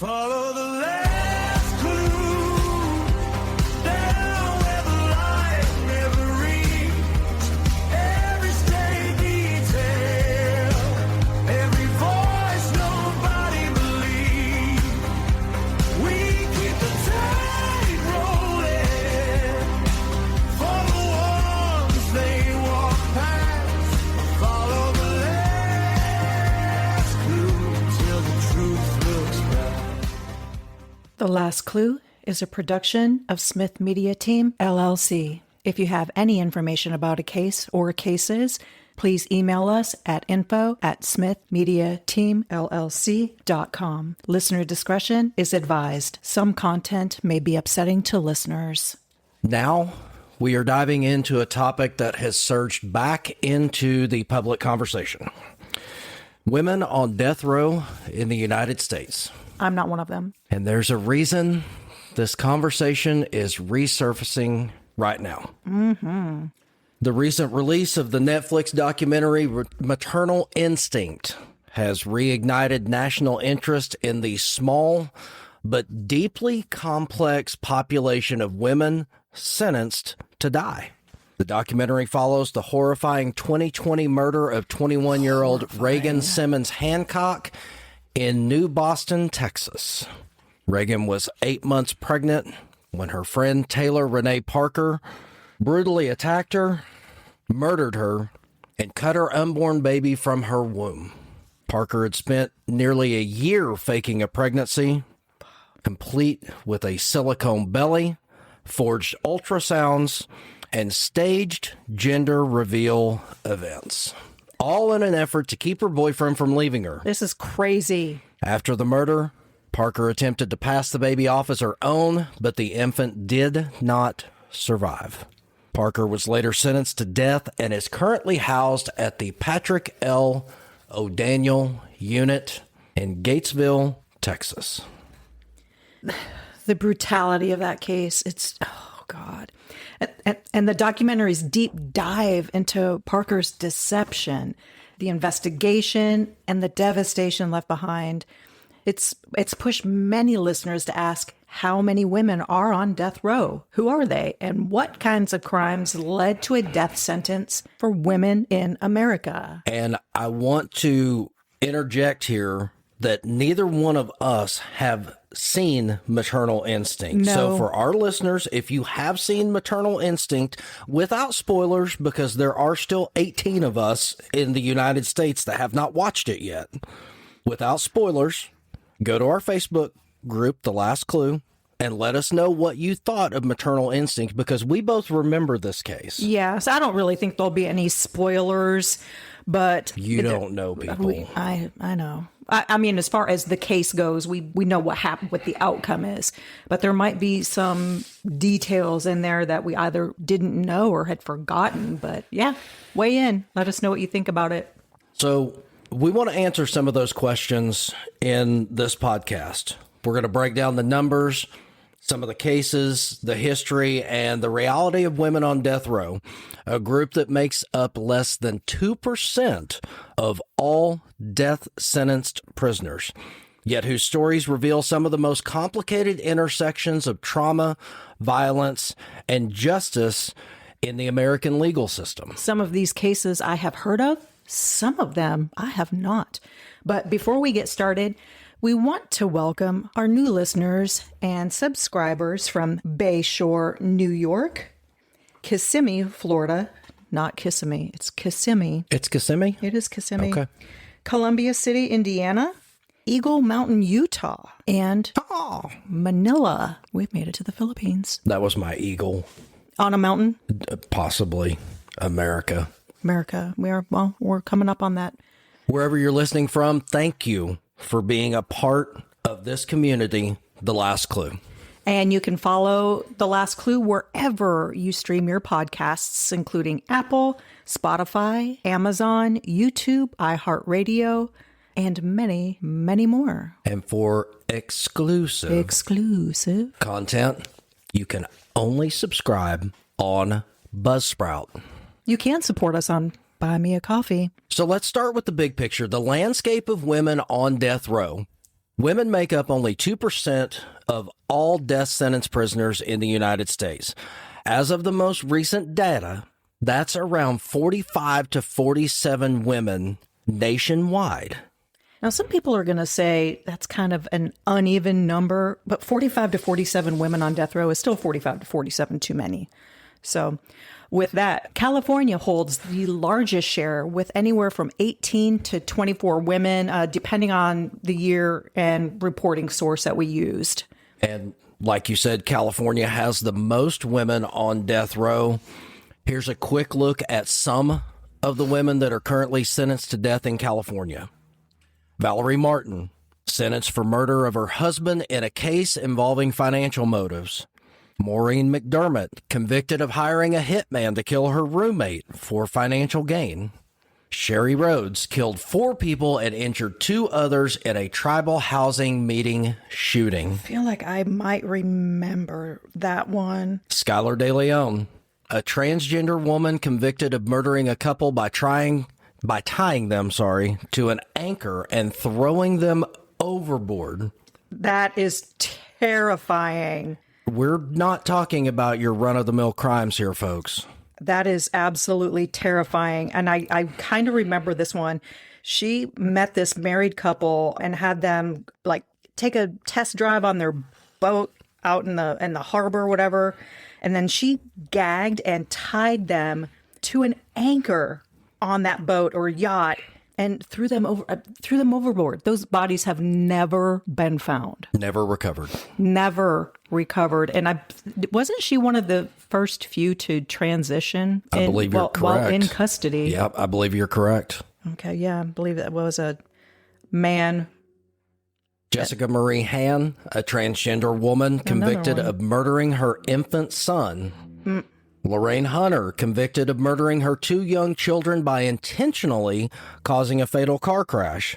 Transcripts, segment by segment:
Follow the last clue down where the light never reached. Every stray detail, every voice nobody believed. We keep the tide rolling for the ones they walk past. Follow the last clue till the truth looks back. The Last Clue is a production of Smith Media Team, LLC. If you have any information about a case or cases, please email us at info@smithmediateamllc.com. Listener discretion is advised. Some content may be upsetting to listeners. Now, we are diving into a topic that has surged back into the public conversation. Women on death row in the United States. I'm not one of them. And there's a reason this conversation is resurfacing right now. Mm-hmm. The recent release of the Netflix documentary Maternal Instinct has reignited national interest in the small but deeply complex population of women sentenced to die. The documentary follows the horrifying 2020 murder of 21-year-old Reagan Simmons Hancock in New Boston, Texas. Reagan was 8 months pregnant when her friend Taylor Renee Parker brutally attacked her, murdered her, and cut her unborn baby from her womb. Parker had spent nearly a year faking a pregnancy, complete with a silicone belly, forged ultrasounds, and staged gender reveal events, all in an effort to keep her boyfriend from leaving her. This is crazy. After the murder, Parker attempted to pass the baby off as her own, but the infant did not survive. Parker was later sentenced to death and is currently housed at the Patrick L. O'Daniel Unit in Gatesville, Texas. The brutality of that case, it's, oh God. And the documentary's deep dive into Parker's deception, the investigation, and the devastation left behind. It's pushed many listeners to ask how many women are on death row. Who are they? And what kinds of crimes led to a death sentence for women in America? And I want to interject here that neither one of us have seen Maternal Instinct. No. So for our listeners, if you have seen Maternal Instinct, without spoilers, because there are still 18 of us in the United States that have not watched it yet, without spoilers, go to our Facebook group, The Last Clue, and let us know what you thought of Maternal Instinct, because we both remember this case. Yes, I don't really think there'll be any spoilers, but... You don't know people. I know. I mean, as far as the case goes, we know what happened, what the outcome is. But there might be some details in there that we either didn't know or had forgotten. But yeah, weigh in. Let us know what you think about it. So we want to answer some of those questions in this podcast. We're going to break down the numbers, some of the cases, the history, and the reality of women on death row, a group that makes up less than 2% of all death-sentenced prisoners, yet whose stories reveal some of the most complicated intersections of trauma, violence, and justice in the American legal system. Some of these cases I have heard of, some of them I have not. But before we get started, we want to welcome our new listeners and subscribers from Bayshore, New York, Kissimmee, Florida, not Kissimmee, it's Kissimmee. It's Kissimmee? It is Kissimmee. Okay. Columbia City, Indiana, Eagle Mountain, Utah, and Manila. We've made it to the Philippines. That was my eagle. On a mountain? Possibly. America. We're coming up on that. Wherever you're listening from, thank you for being a part of this community, The Last Clue. And you can follow The Last Clue wherever you stream your podcasts, including Apple, Spotify, Amazon, YouTube, iHeartRadio, and many, many more. And for exclusive content, you can only subscribe on Buzzsprout. You can support us on Buy Me a Coffee. So let's start with the big picture. The landscape of women on death row Women make up only 2% of all death sentence prisoners in the United States. As of the most recent data, that's around 45 to 47 women nationwide. Now, some people are going to say that's kind of an uneven number, but 45 to 47 women on death row is still 45 to 47 too many. So with that, California holds the largest share with anywhere from 18 to 24 women, depending on the year and reporting source that we used. And like you said, California has the most women on death row. Here's a quick look at some of the women that are currently sentenced to death in California. Valerie Martin, sentenced for murder of her husband in a case involving financial motives. Maureen McDermott, convicted of hiring a hitman to kill her roommate for financial gain. Sherry Rhodes killed 4 people and injured 2 others in a tribal housing meeting shooting. I feel like I might remember that one. Skylar De Leon, a transgender woman convicted of murdering a couple by tying them to an anchor and throwing them overboard. That is terrifying. We're not talking about your run-of-the-mill crimes here, folks. That is absolutely terrifying. And I kind of remember this one. She met this married couple and had them like take a test drive on their boat out in the harbor or whatever. And then she gagged and tied them to an anchor on that boat or yacht and threw them overboard. Those bodies have never been found. Never recovered. Never recovered. And wasn't she one of the first few to transition? I believe you're correct. While in custody. Yep, I believe you're correct. Okay, yeah, I believe that was a man. Jessica Marie Han, a transgender woman convicted of murdering her infant son. Lorraine Hunter, convicted of murdering her 2 young children by intentionally causing a fatal car crash.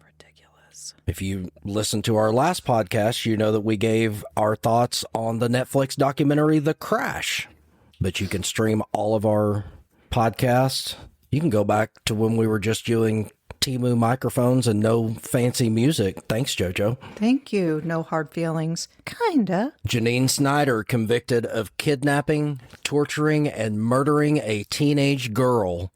Ridiculous. If you listened to our last podcast, you know that we gave our thoughts on the Netflix documentary, The Crash. But you can stream all of our podcasts. You can go back to when we were just doing Temu microphones and no fancy music. Thanks, JoJo. Thank you. No hard feelings. Kinda. Janine Snyder, convicted of kidnapping, torturing, and murdering a teenage girl.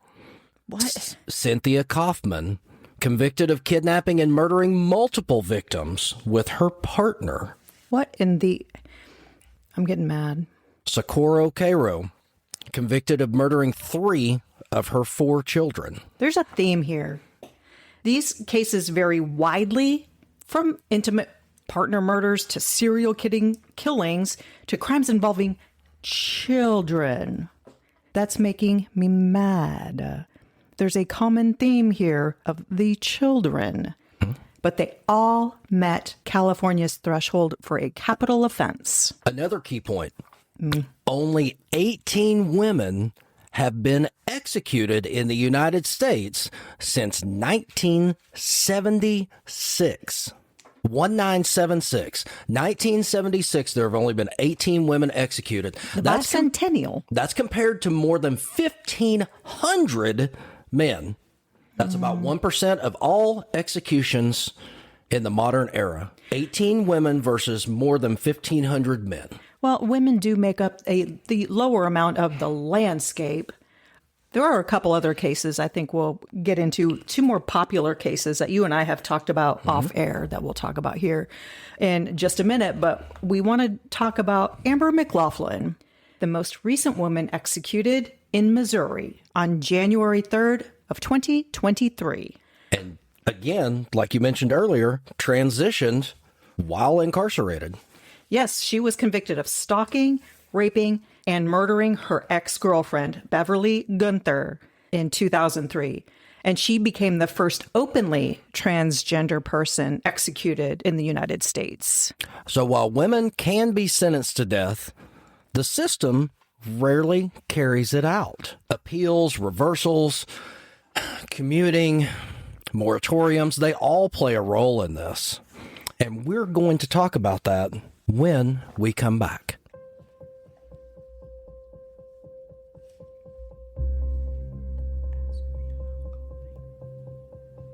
What? Cynthia Kaufman, convicted of kidnapping and murdering multiple victims with her partner. What in the... I'm getting mad. Socorro Cairo, convicted of murdering 3 of her 4 children. There's a theme here. These cases vary widely from intimate partner murders to serial killings to crimes involving children. That's making me mad. There's a common theme here of the children, but they all met California's threshold for a capital offense. Another key point. Only 18 women have been executed in the United States since 1976. 1976. 1976, there have only been 18 women executed. That's centennial. That's compared to more than 1,500 men. That's about 1% of all executions in the modern era. 18 women versus more than 1,500 men. Well, women do make up the lower amount of the landscape. There are a couple other cases I think we'll get into, 2 more popular cases that you and I have talked about off air that we'll talk about here in just a minute. But we want to talk about Amber McLaughlin, the most recent woman executed in Missouri on January 3rd of 2023. And again, like you mentioned earlier, transitioned while incarcerated. Yes, she was convicted of stalking, raping, and murdering her ex-girlfriend, Beverly Gunther, in 2003. And she became the first openly transgender person executed in the United States. So while women can be sentenced to death, the system rarely carries it out. Appeals, reversals, commuting, moratoriums, they all play a role in this. And we're going to talk about that when we come back.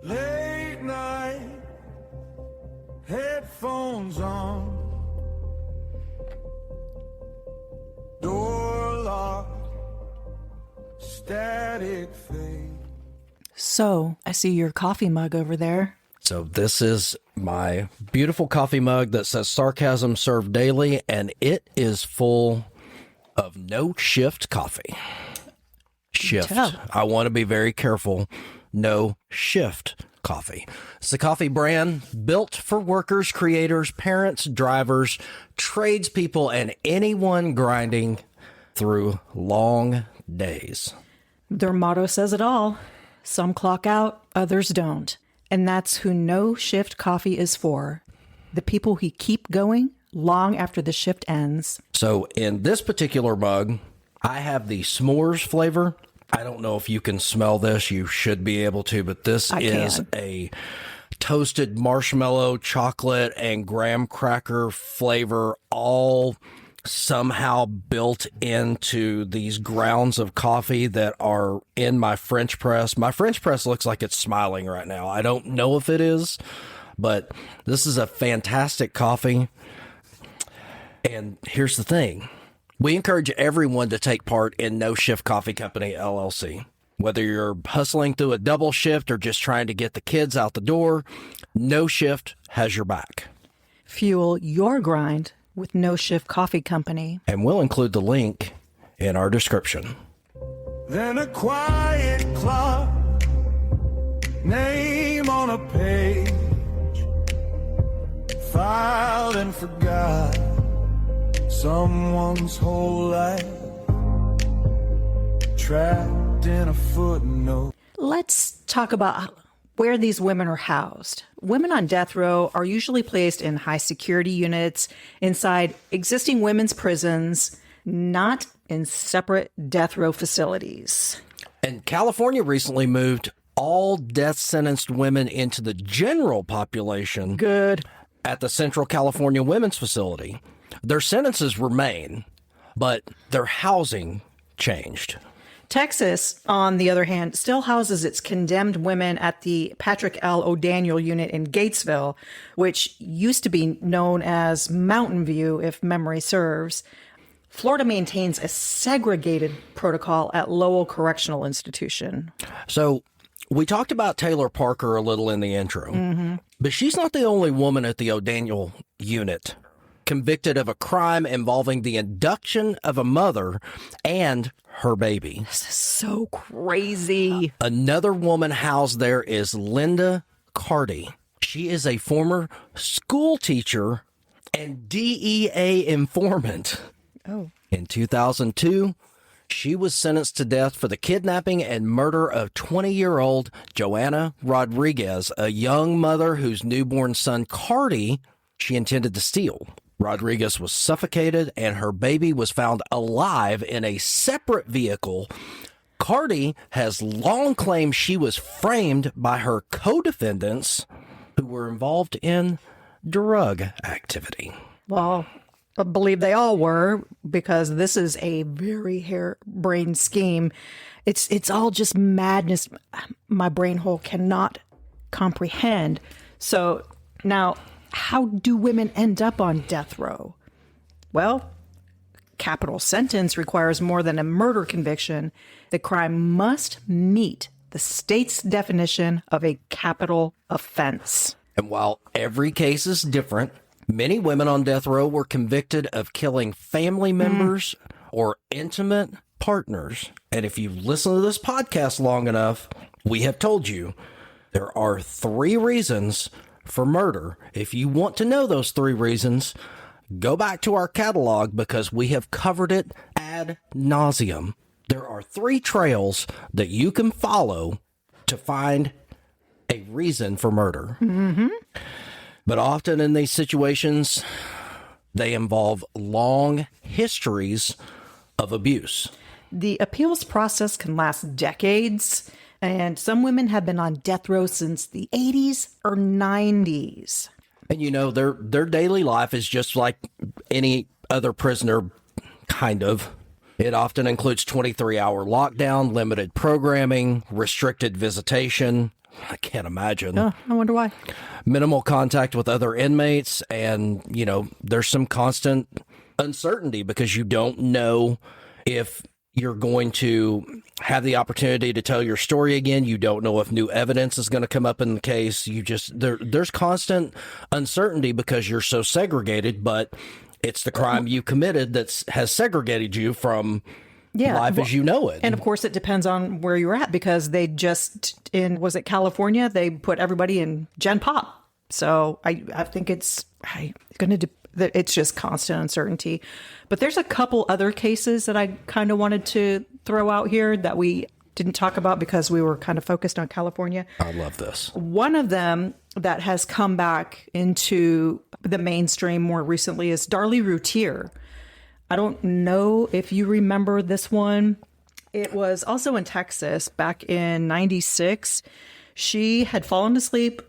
Late night, Headphones on, door locked, static fade. So, I see your coffee mug over there. So this is my beautiful coffee mug that says sarcasm served daily, and it is full of no shift coffee. Shift. Tell. I want to be very careful. No shift coffee. It's a coffee brand built for workers, creators, parents, drivers, tradespeople, and anyone grinding through long days. Their motto says it all. Some clock out, others don't. And that's who No Shift Coffee is for. The people who keep going long after the shift ends. So in this particular mug, I have the s'mores flavor. I don't know if you can smell this. You should be able to, but this is a toasted marshmallow, chocolate, and graham cracker flavor, all somehow built into these grounds of coffee that are in my French press. My French press looks like it's smiling right now. I don't know if it is, but this is a fantastic coffee. And here's the thing. We encourage everyone to take part in No Shift Coffee Company, LLC. Whether you're hustling through a double shift or just trying to get the kids out the door, No Shift has your back. Fuel your grind with No Shift Coffee Company. And we'll include the link in our description. Then a quiet clock, name on a page, filed and forgot, someone's whole life, trapped in a footnote. Let's talk about where these women are housed. Women on death row are usually placed in high security units inside existing women's prisons, not in separate death row facilities. And California recently moved all death sentenced women into the general population. Good. At the Central California Women's Facility. Their sentences remain, but their housing changed. Texas, on the other hand, still houses its condemned women at the Patrick L. O'Daniel unit in Gatesville, which used to be known as Mountain View, if memory serves. Florida maintains a segregated protocol at Lowell Correctional Institution. So we talked about Taylor Parker a little in the intro, but she's not the only woman at the O'Daniel unit convicted of a crime involving the abduction of a mother and her baby. This is so crazy. Another woman housed there is Linda Carty. She is a former school teacher and DEA informant. Oh. In 2002, she was sentenced to death for the kidnapping and murder of 20-year-old Joanna Rodriguez, a young mother whose newborn son, Carty, she intended to steal. Rodriguez was suffocated and her baby was found alive in a separate vehicle. Carty has long claimed she was framed by her co-defendants who were involved in drug activity. Well, I believe they all were, because this is a very harebrained scheme. It's all just madness my brain hole cannot comprehend. So now, how do women end up on death row? Well, capital sentence requires more than a murder conviction. The crime must meet the state's definition of a capital offense. And while every case is different, many women on death row were convicted of killing family members or intimate partners. And if you've listened to this podcast long enough, we have told you there are 3 reasons for murder. If you want to know those 3 reasons, go back to our catalog because we have covered it ad nauseum. There are 3 trails that you can follow to find a reason for murder. But often in these situations, they involve long histories of abuse. The appeals process can last decades, and some women have been on death row since the 80s or 90s. And, you know, their daily life is just like any other prisoner, kind of. It often includes 23-hour lockdown, limited programming, restricted visitation, I can't imagine. Oh, I wonder why. Minimal contact with other inmates, and, you know, there's some constant uncertainty because you don't know if you're going to have the opportunity to tell your story again. You don't know if new evidence is going to come up in the case. There's constant uncertainty because you're so segregated, but it's the crime you committed that has segregated you from life as you know it. And of course, it depends on where you're at, because they just, was it California? They put everybody in Gen Pop. So I think it's just constant uncertainty. But there's a couple other cases that I kind of wanted to throw out here that we didn't talk about because we were kind of focused on California. I love this. One of them that has come back into the mainstream more recently is Darlie Routier. I don't know if you remember this one. It was also in Texas back in 96. She had fallen asleep.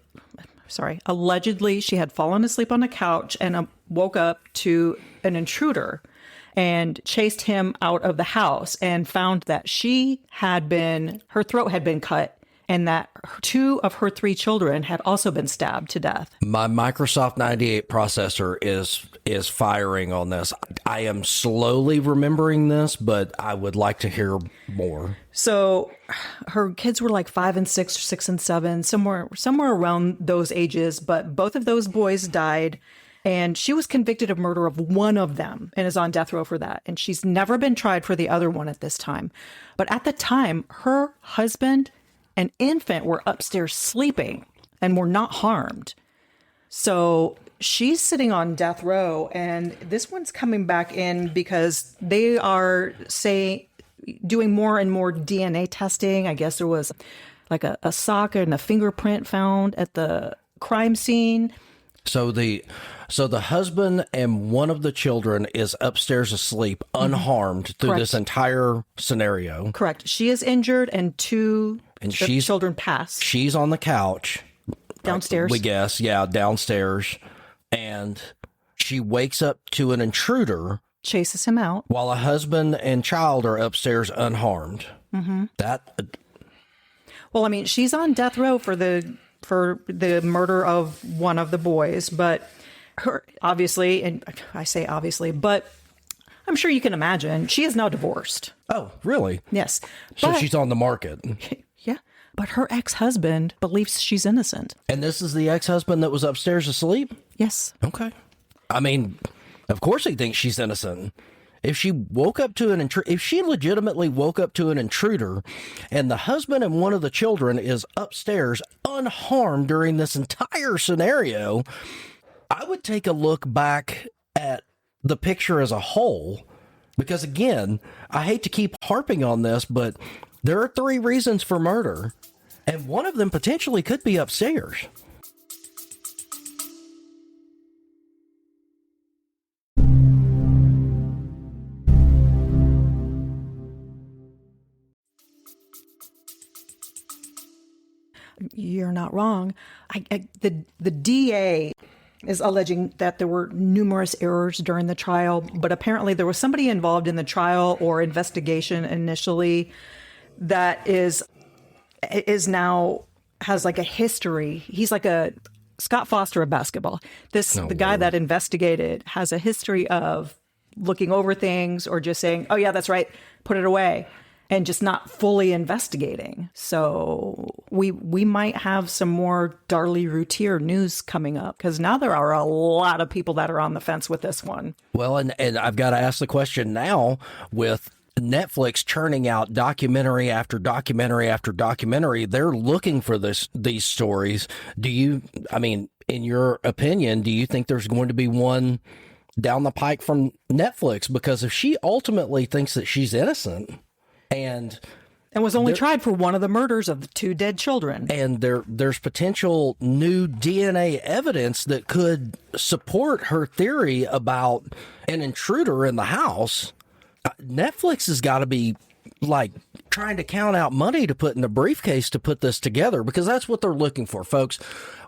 Allegedly, she had fallen asleep on a couch and woke up to an intruder and chased him out of the house and found that her throat had been cut and that 2 of her 3 children had also been stabbed to death. My Microsoft 98 processor is firing on this. I am slowly remembering this, but I would like to hear more. So her kids were like 5 and 6, 6 and 7, somewhere around those ages, but both of those boys died. And she was convicted of murder of one of them and is on death row for that. And she's never been tried for the other one at this time. But at the time, her husband and infant were upstairs sleeping and were not harmed. So she's sitting on death row, and this one's coming back in because they are doing more and more DNA testing. I guess there was like a sock and a fingerprint found at the crime scene. So the husband and one of the children is upstairs asleep, unharmed through this entire scenario. Correct. She is injured, and children pass. She's on the couch. Downstairs. We guess. Yeah, downstairs. And she wakes up to an intruder. Chases him out. While a husband and child are upstairs unharmed. Mm-hmm. Well, I mean, she's on death row for the murder of one of the boys, but her, obviously, and I say obviously, but I'm sure you can imagine, she is now divorced. Oh, really? Yes. So she's on the market. Yeah. But her ex-husband believes she's innocent. And this is the ex-husband that was upstairs asleep? Yes. Okay. I mean, of course he thinks she's innocent. If she legitimately woke up to an intruder and the husband and one of the children is upstairs unharmed during this entire scenario, I would take a look back at the picture as a whole, because again, I hate to keep harping on this, but there are 3 reasons for murder, and one of them potentially could be upstairs. You're not wrong. The DA is alleging that there were numerous errors during the trial, but apparently there was somebody involved in the trial or investigation initially that is now has like a history. He's like a Scott Foster of basketball. The guy that investigated has a history of looking over things or just saying, "Oh yeah, that's right, put it away," and just not fully investigating. So we might have some more Darlie Routier news coming up, because now there are a lot of people that are on the fence with this one. Well, and I've got to ask the question now, with Netflix churning out documentary after documentary after documentary, they're looking for these stories. In your opinion, do you think there's going to be one down the pike from Netflix? Because if she ultimately thinks that she's innocent and was only tried for one of the murders of the 2 dead children, and there's potential new DNA evidence that could support her theory about an intruder in the house, Netflix has got to be like trying to count out money to put in the briefcase to put this together, because that's what they're looking for, folks.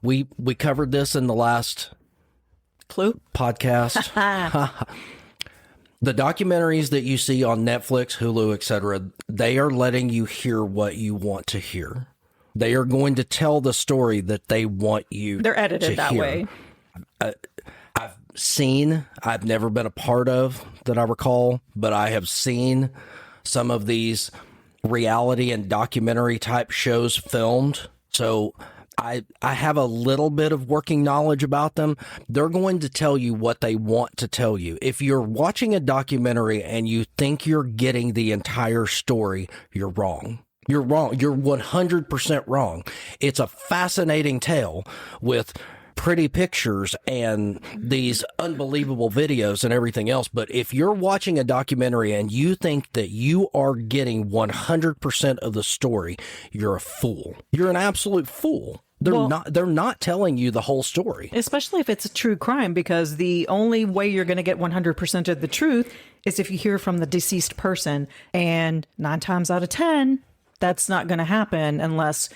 We covered this in the last Clue podcast. The documentaries that you see on Netflix, Hulu, etc., they are letting you hear what you want to hear. They are going to tell the story that they want you They're edited to that hear. way. I've never been a part of that I recall, but I have seen some of these reality and documentary type shows filmed. So I have a little bit of working knowledge about them. They're going to tell you what they want to tell you. If you're watching a documentary and you think you're getting the entire story, you're wrong. You're wrong. You're 100% wrong. It's a fascinating tale with pretty pictures and these unbelievable videos and everything else. But if you're watching a documentary and you think that you are getting 100% of the story, you're a fool. You're an absolute fool. They're not telling you the whole story. Especially if it's a true crime, because the only way you're going to get 100% of the truth is if you hear from the deceased person. And 9 times out of 10, that's not going to happen unless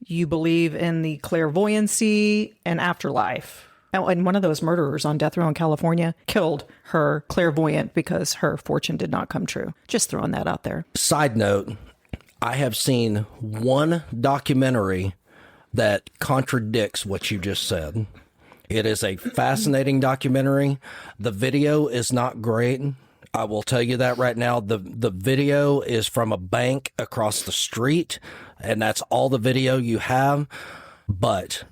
you believe in the clairvoyancy and afterlife. And one of those murderers on death row in California killed her clairvoyant because her fortune did not come true. Just throwing that out there. Side note, I have seen one documentary that contradicts what you just said. It is a fascinating documentary. The video is not great. I will tell you that right now. The video is from a bank across the street, and that's all the video you have. But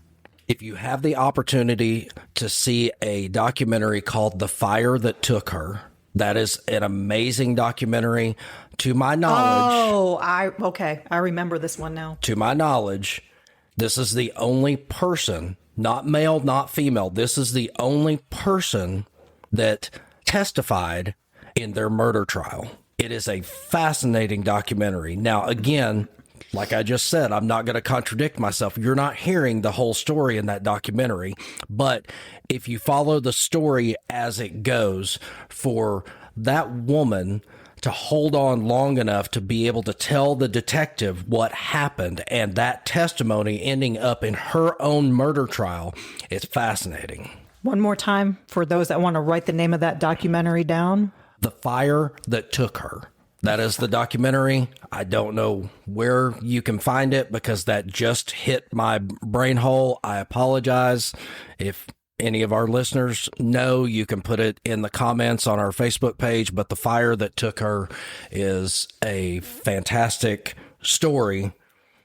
if you have the opportunity to see a documentary called The Fire That Took Her, that is an amazing documentary. To my knowledge. I remember this one now. To my knowledge, this is the only person, not male, not female. This is the only person that testified in their murder trial. It is a fascinating documentary. Now, again, like I just said, I'm not going to contradict myself. You're not hearing the whole story in that documentary. But if you follow the story as it goes, for that woman to hold on long enough to be able to tell the detective what happened and that testimony ending up in her own murder trial, it's fascinating. One more time for those that want to write the name of that documentary down. The Fire That Took Her. That is the documentary. I don't know where you can find it because that just hit my brain hole. I apologize. If any of our listeners know, you can put it in the comments on our Facebook page. But The Fire That Took Her is a fantastic story.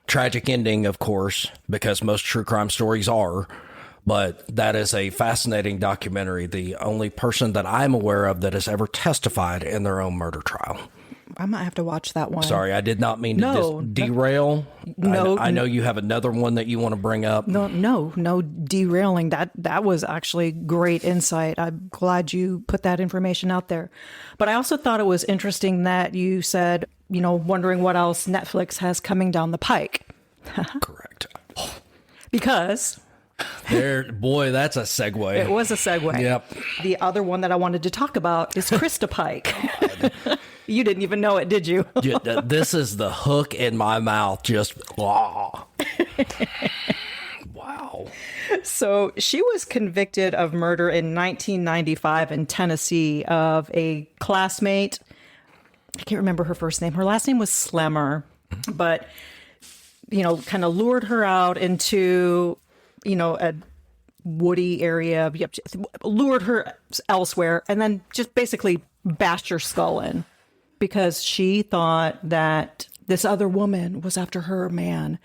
Tragic ending, of course, because most true crime stories are. But that is a fascinating documentary. The only person that I'm aware of that has ever testified in their own murder trial. I might have to watch that one. Sorry, I did not mean to derail. No, I know you have another one that you want to bring up. No derailing. That was actually great insight. I'm glad you put that information out there. But I also thought it was interesting that you said, wondering what else Netflix has coming down the pike. Correct. Because... Boy, that's a segue. It was a segue. Yep. The other one that I wanted to talk about is Krista Pike. You didn't even know it, did you? This is the hook in my mouth. Just, wow. So she was convicted of murder in 1995 in Tennessee of a classmate. I can't remember her first name. Her last name was Slemmer, but, kind of lured her out into... a woody area, lured her elsewhere, and then just basically bashed her skull in because she thought that this other woman was after her man.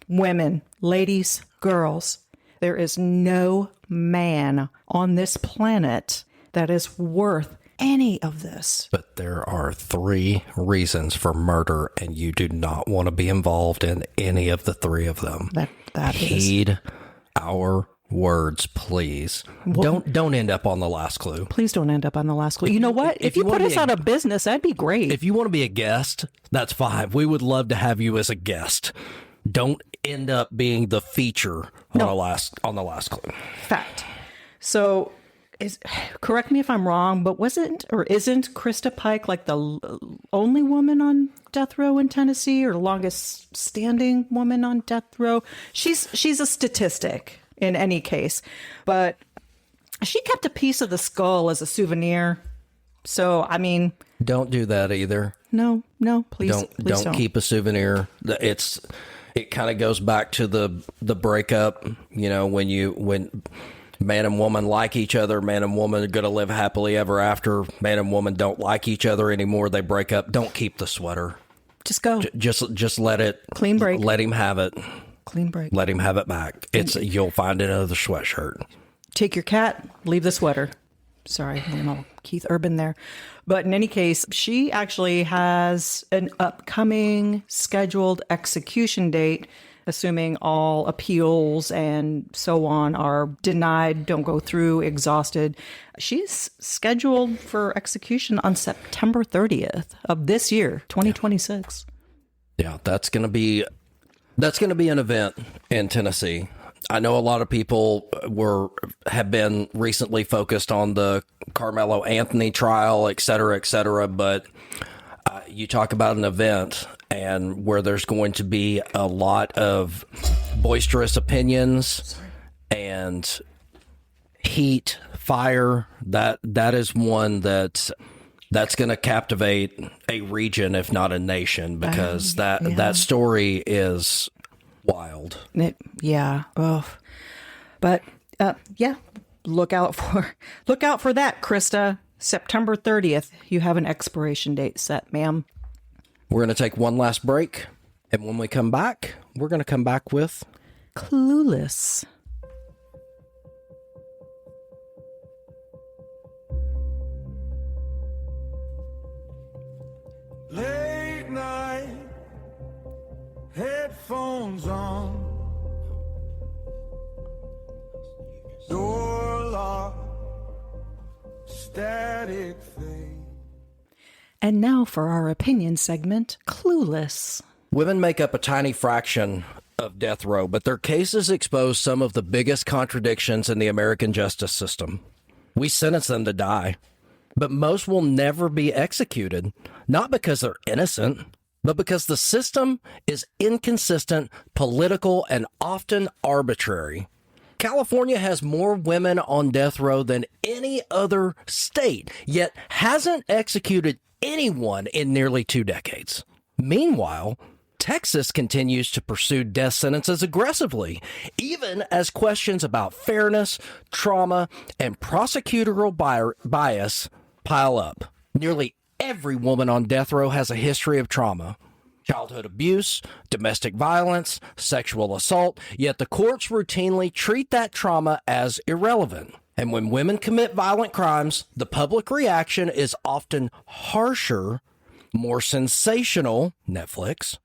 Women, ladies, girls, there is no man on this planet that is worth any of this. But there are 3 reasons for murder, and you do not want to be involved in any of the 3 of them. That Heed our words, please. Well, don't end up on the last clue. Please don't end up on the last clue. You know what? If you put us out of business, that'd be great. If you want to be a guest, that's fine. We would love to have you as a guest. Don't end up being the feature on the last clue. Fact. So, correct me if I'm wrong, but isn't Krista Pike like the only woman on death row in Tennessee, or longest standing woman on death row? She's a statistic in any case, but she kept a piece of the skull as a souvenir. So, I mean, don't do that either. No, please don't keep a souvenir. It kind of goes back to the breakup, when man and woman like each other, man and woman are going to live happily ever after. Man and woman don't like each other anymore. They break up. Don't keep the sweater. Just go. Just let it. Clean break. Let him have it. Clean break. Let him have it back. You'll find another sweatshirt. Take your cat, leave the sweater. Sorry, I'm all Keith Urban there. But in any case, she actually has an upcoming scheduled execution date, assuming all appeals and so on are denied, don't go through, exhausted. She's scheduled for execution on September 30th of this year, 2026. Yeah, that's going to be an event in Tennessee. I know a lot of people have been recently focused on the Carmelo Anthony trial, et cetera, but you talk about an event and where there's going to be a lot of boisterous opinions and heat, fire. That is one that's going to captivate a region, if not a nation, because that story is wild. Yeah. Oh. But look out for that, Krista. September 30th. You have an expiration date set, ma'am. We're going to take one last break, and when we come back, we're going to come back with Clueless. Late night, headphones on, door locked, static fade. And now for our opinion segment, Clueless. Women make up a tiny fraction of death row, but their cases expose some of the biggest contradictions in the American justice system. We sentence them to die, but most will never be executed, not because they're innocent, but because the system is inconsistent, political, and often arbitrary. California has more women on death row than any other state, yet hasn't executed anyone in nearly 2 decades. Meanwhile, Texas continues to pursue death sentences aggressively, even as questions about fairness, trauma, and prosecutorial bias pile up. Nearly every woman on death row has a history of trauma. Childhood abuse, domestic violence, sexual assault, yet the courts routinely treat that trauma as irrelevant. And when women commit violent crimes, the public reaction is often harsher, more sensational, Netflix,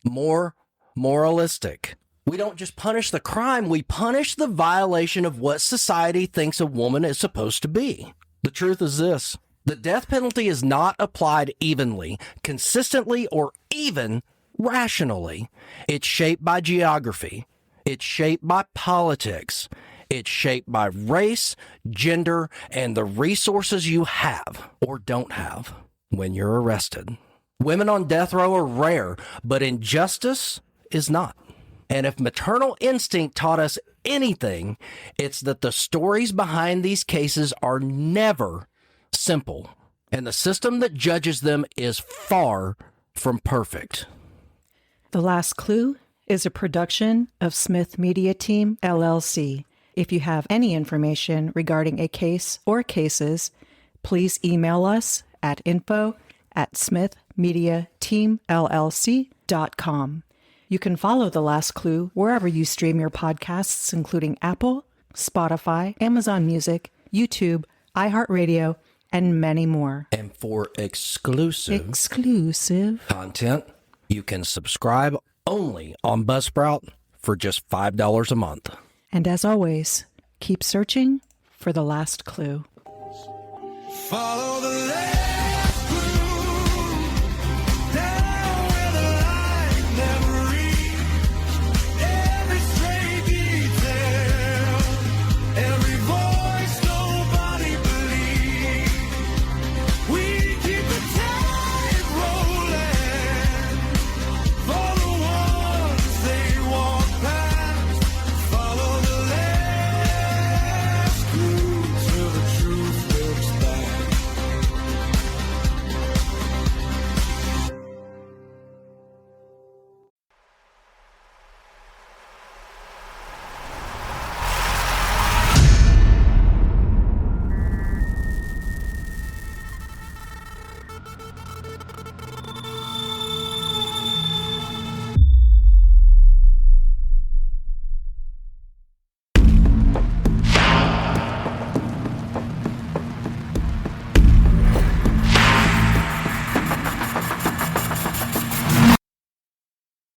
more moralistic. We don't just punish the crime, we punish the violation of what society thinks a woman is supposed to be. The truth is this: the death penalty is not applied evenly, consistently, or even rationally. It's shaped by geography. It's shaped by politics. It's shaped by race, gender, and the resources you have or don't have when you're arrested. Women on death row are rare, but injustice is not. And if Maternal Instinct taught us anything, it's that the stories behind these cases are never simple, and the system that judges them is far from perfect. The Last Clue is a production of Smith Media Team, LLC. If you have any information regarding a case or cases, please email us at info@smithmediateamllc.com. You can follow The Last Clue wherever you stream your podcasts, including Apple, Spotify, Amazon Music, YouTube, iHeartRadio, and many more. And for exclusive content, you can subscribe only on Buzzsprout for just $5 a month. And as always, keep searching for the last clue. Follow the